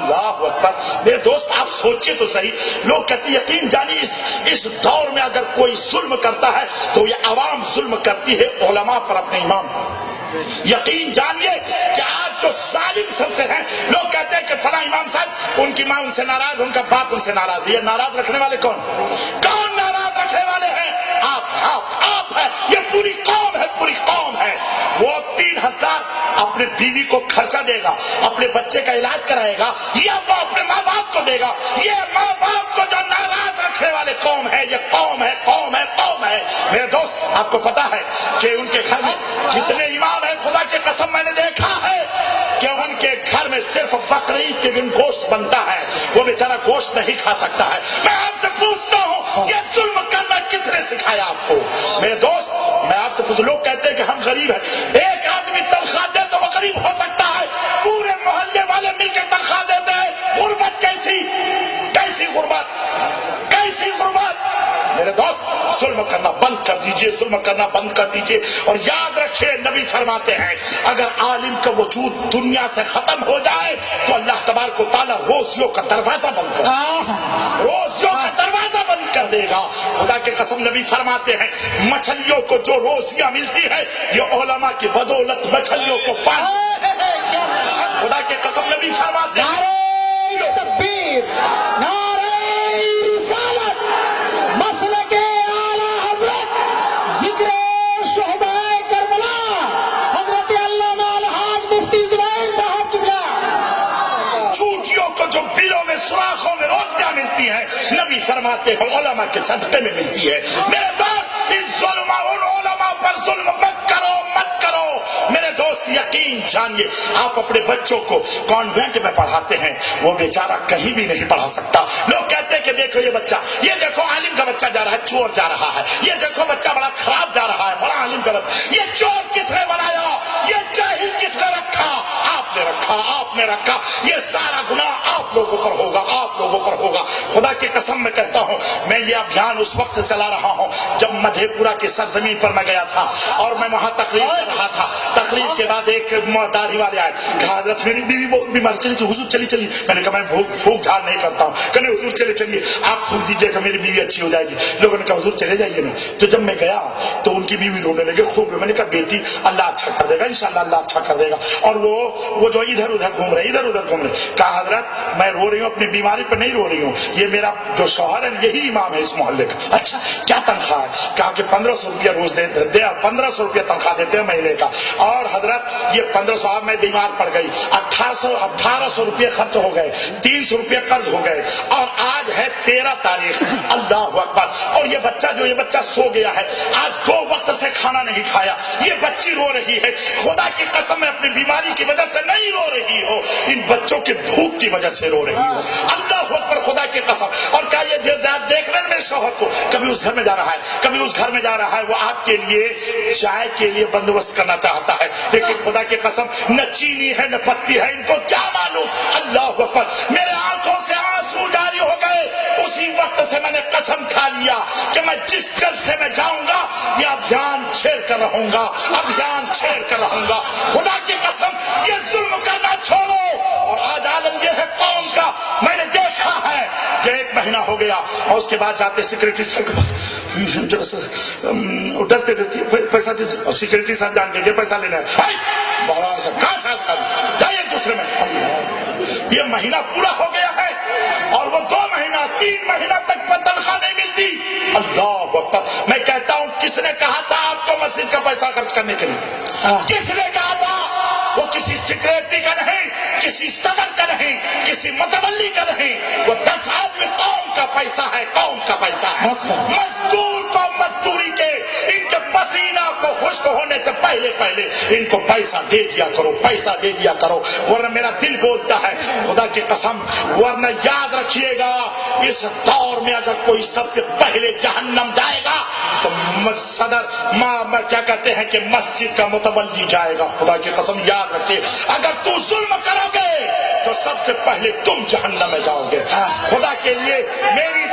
اللہ اکبر. میرے دوست آپ سوچئے تو صحیح. لوگ کہتے ہیں یقین جانیے اس دور میں اگر کوئی ظلم کرتا ہے تو یہ عوام ظلم کرتی ہے علماء پر، اپنے امام پر. یقین جانیے کہ آج جو ظالم سب سے ہیں، لوگ کہتے ہیں کہ فلاں امام صاحب ان کی ماں ان سے ناراض، ان کا باپ ان سے ناراض. یہ ناراض رکھنے والے کون ناراض رکھنے والے ہیں؟ آپ ہے. یہ پوری قوم ہے، پوری قوم ہے. وہ 3000 اپنے بیوی کو خرچہ دے گا، اپنے بچے کا علاج کرائے گا، یا وہ اپنے ماں باپ کو دے گا. یہ ماں باپ کو جو ناراض رکھنے والے قوم ہے، یہ قوم ہے. میرے دوست آپ کو پتا ہے کہ ان کے گھر میں کتنے امام ہیں؟ خدا کی قسم میں نے دیکھا ہے کہ ان کے گھر میں صرف بقرعید کے دن گوشت بنتا ہے، وہ بیچارہ گوشت نہیں کھا سکتا ہے. میں آپ سے پوچھتا ہوں یہ ظلم کرنا کس نے سکھایا آپ کو؟ میرے دوست میں آپ سے پوچھتا ہوں، لوگ کہتے ہیں کہ ہم غریب ہیں. ایک آدمی تنخواہ دے تو وہ غریب ہو سکتا ہے، پورے محلے والے مل کے تنخواہ دیتے ہیں. غربت کیسی غربت. میرے دوست ظلم کرنا بند کر دیجئے، ظلم کرنا بند کر دیجئے. اور یاد رکھیں نبی فرماتے ہیں اگر عالم کا وجود دنیا سے ختم ہو جائے تو اللہ تبارک و تعالی روزیوں کا دروازہ بند کر دے گا. خدا کے قسم نبی فرماتے ہیں مچھلیوں کو جو روزیاں ملتی ہے یہ علماء کی بدولت مچھلیوں کو پانی. خدا کے قسم نبی فرماتے ہیں سوراخوں میں روزیاں ملتی ہیں، نبی فرماتے ہیں علماء کے صدقے میں ملتی ہے. میرے دوست اس ظلم ان علماء پر ظلم مت کرو. میرے دوست یقین جانیے آپ اپنے بچوں کو کانوینٹ میں پڑھاتے ہیں، وہ بیچارہ کہیں بھی نہیں پڑھا سکتا. لوگ کہتے ہیں کہ دیکھو یہ بچہ، یہ دیکھو عالم کا بچہ جا رہا ہے چور جا رہا ہے، یہ دیکھو بچہ بڑا خراب جا رہا ہے، بڑا عالم کا بچہ. یہ چور کس نے بنایا؟ یہ جاہل کس نے رکھا؟ آپ نے رکھا. یہ سارا گناہ آپ لوگوں پر ہوگا. خدا کی قسم میں کہتا ہوں میں یہ ابھیان اس وقت سے چلا رہا ہوں جب مدھے پورہ کی سرزمین پر میں گیا تھا اور میں وہاں تقریر کر رہا تھا. تقریر کے بعد ایک داڑھی والے آئے، کہا حضرت میری بیوی بہت بیمار، حضور چلی. میں نے کہا میں بھوک جھاڑ نہیں کرتا ہوں. کہنے حضور چلیے آپ پھونک دیجیے کہ میری بیوی اچھی ہو جائے گی. لوگوں نے کہا حضور چلے جائیے نا. تو جب میں گیا تو ان کی بیوی رونے لگے خوب. میں نے کہا بیٹی اللہ اچھا کر دے گا، انشاءاللہ اللہ اچھا کر دے گا. اور وہ جو ادھر ادھر گھوم رہے. کہا حضرت میں رو رہی ہوں اپنی بیماری پر نہیں رو رہی ہوں، یہ میرا جو شوہر ہے یہی امام ہے اس محلے کا. اچھا کیا تنخواہ ہے؟ کہا کہ 1500 روپیہ روز دیتے 1500 روپیہ تنخواہ دیتے ہیں مہینے کا. اور حضرت یہ 1500 میں بیمار پڑ گئی، 1800 روپیہ خرچ ہو گئے، 300 روپیہ قرض ہو گئے، اور آج ہے 13 تاریخ. اللہ اکبر. اور یہ بچہ سو گیا ہے، آج 2 وقت سے کھانا نہیں کھایا. یہ بچی رو رہی ہے. خدا کی قسم میں اپنی بیماری کی وجہ سے نہیں رو رہی ہو، ان بچوں کے بھوک کی وجہ سے رو رہی ہو. اللہ اکبر. خدا کی قسم. اور کیا یہ دیکھ رہے ہیں میرے شوہر کو کبھی اس گھر میں جا رہا ہے کبھی اس گھر میں جا رہا ہے، وہ آپ کے لیے چائے کے لیے بندوبست کرنا چاہتا ہے، لیکن خدا کی قسم نہ چینی ہے نہ پتی ہے، ان کو کیا معلوم. اللہ اکبر. میرے آنکھوں سے آنسو جاری ہو گئے. اسی وقت سے میں نے قسم کھا لیا کہ میں جس جلسے میں جاؤں گا یہ ابھیان چھیڑ کر رہوں گا. خدا کی قسم یہ ظلم کرنا چھوڑو. اور آج عالم یہ ہے قوم کا، میں نے دیکھا ہے کہ 1 مہینہ ہو گیا اور اس کے بعد جاتے سیکریٹری صاحب کے پاس ڈرتے پیسہ دیجیے، اور سیکریٹری صاحب جان کے پیسہ لینا ہے. مولانا صاحب کہاں صاحب جائیے دوسرے میں. یہ مہینہ پورا ہو گیا ہے اور وہ 2 مہینہ 3 مہینہ تک تنخواہ نہیں ملتی. اللہ اکبر. میں کہتا ہوں کس نے کہا تھا آپ کو مسجد کا پیسہ خرچ کرنے کے لیے؟ کس نے کہا تھا؟ وہ کسی سیکریٹری کا نہیں، کسی صدر کا نہیں، کسی متولی کا نہیں، وہ 10 آدمی قوم کا پیسہ ہے. مزدور کو مزدوری کے، ان کے پسینہ کو خشک ہونے سے پہلے ان کو پیسہ دے دیا کرو، ورنہ میرا دل بولتا ہے خدا کی قسم. ورنہ یاد رکھیے گا اس دور میں اگر کوئی سب سے پہلے جہنم جائے گا تو کیا کہتے ہیں کہ مسجد کا متولی جائے گا. خدا کی قسم یاد رکھیے اگر تو ظلم کرو گے تو سب سے پہلے تم جہنم میں جاؤ گے. خدا کے لیے میری